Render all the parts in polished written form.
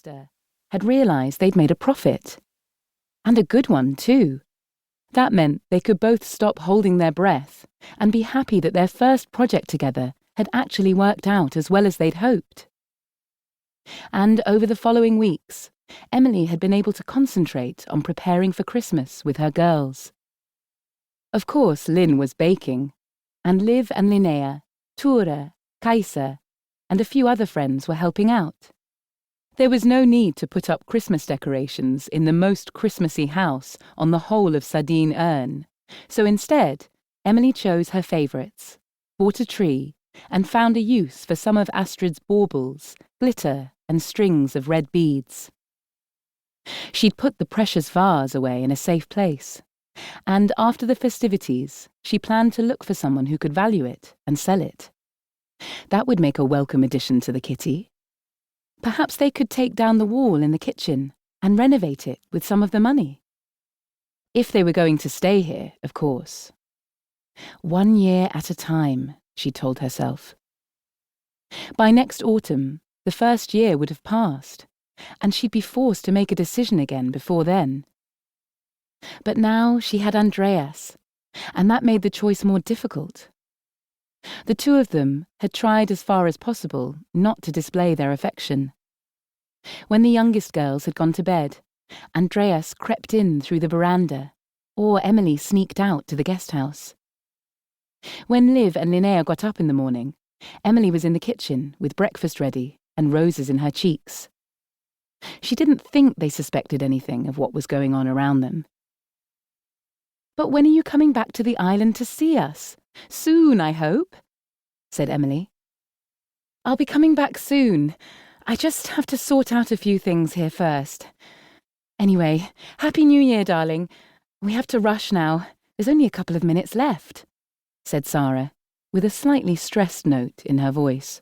Christa had realised they'd made a profit. And a good one, too. That meant they could both stop holding their breath and be happy that their first project together had actually worked out as well as they'd hoped. And over the following weeks, Emelie had been able to concentrate on preparing for Christmas with her girls. Of course, Lynn was baking, and Liv and Linnea, Ture, Kajsa, and a few other friends were helping out. There was no need to put up Christmas decorations in the most Christmassy house on the whole of Sardinön, so instead, Emelie chose her favourites, bought a tree, and found a use for some of Astrid's baubles, glitter, and strings of red beads. She'd put the precious vase away in a safe place, and after the festivities, she planned to look for someone who could value it and sell it. That would make a welcome addition to the kitty. Perhaps they could take down the wall in the kitchen and renovate it with some of the money. If they were going to stay here, of course. 1 year at a time, she told herself. By next autumn, the first year would have passed, and she'd be forced to make a decision again before then. But now she had Andreas, and that made the choice more difficult. The two of them had tried as far as possible not to display their affection. When the youngest girls had gone to bed, Andreas crept in through the veranda, or Emelie sneaked out to the guest house. When Liv and Linnea got up in the morning, Emelie was in the kitchen with breakfast ready and roses in her cheeks. She didn't think they suspected anything of what was going on around them. "But when are you coming back to the island to see us? Soon, I hope," said Emelie. "I'll be coming back soon. I just have to sort out a few things here first. Anyway, Happy New Year, darling. We have to rush now. There's only a couple of minutes left," said Sarah, with a slightly stressed note in her voice.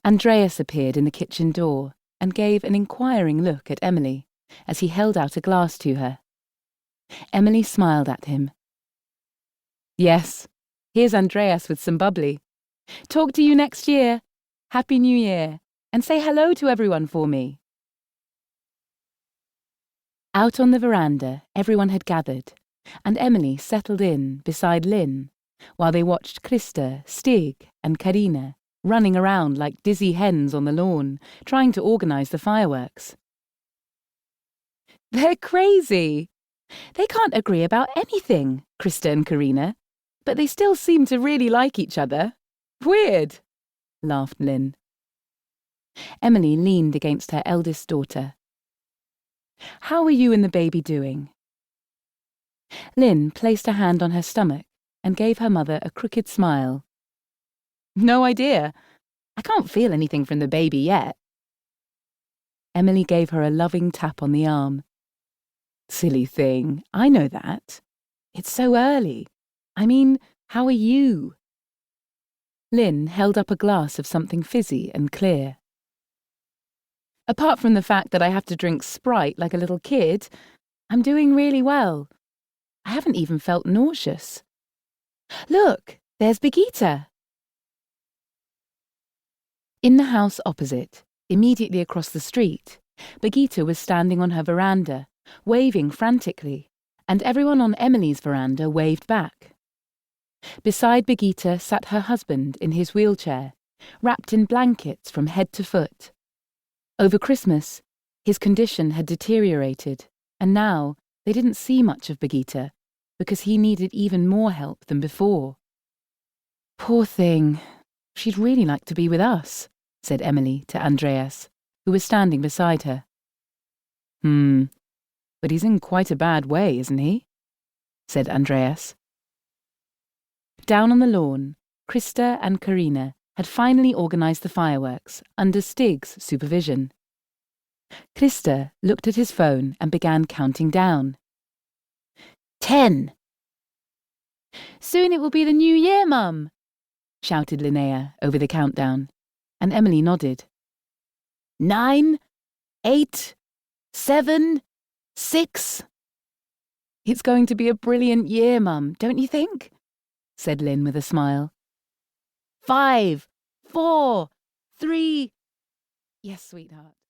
Andreas appeared in the kitchen door and gave an inquiring look at Emelie as he held out a glass to her. Emelie smiled at him. "Yes, here's Andreas with some bubbly. Talk to you next year. Happy New Year, and say hello to everyone for me." Out on the veranda, everyone had gathered, and Emelie settled in beside Lynn, while they watched Christa, Stig, and Carina running around like dizzy hens on the lawn, trying to organise the fireworks. "They're crazy. They can't agree about anything, Christa and Carina, but they still seem to really like each other. Weird," laughed Lynn. Emelie leaned against her eldest daughter. "How are you and the baby doing?" Lynn placed a hand on her stomach and gave her mother a crooked smile. "No idea. I can't feel anything from the baby yet." Emelie gave her a loving tap on the arm. "Silly thing, I know that. It's so early. I mean, how are you?" Lynn held up a glass of something fizzy and clear. "Apart from the fact that I have to drink Sprite like a little kid, I'm doing really well. I haven't even felt nauseous. Look, there's Birgitta." In the house opposite, immediately across the street, Birgitta was standing on her veranda, waving frantically, and everyone on Emelie's veranda waved back. Beside Birgitta sat her husband in his wheelchair, wrapped in blankets from head to foot. Over Christmas, his condition had deteriorated, and now they didn't see much of Birgitta, because he needed even more help than before. "Poor thing. She'd really like to be with us," said Emelie to Andreas, who was standing beside her. But he's in quite a bad way, isn't he?" said Andreas. Down on the lawn, Christa and Carina had finally organised the fireworks under Stig's supervision. Christa looked at his phone and began counting down. 10. "Soon it will be the new year, Mum," shouted Linnea over the countdown, and Emelie nodded. 9, 8, 7, 6. "It's going to be a brilliant year, Mum, don't you think?" said Lynn with a smile. 5, 4, 3. "Yes, sweetheart."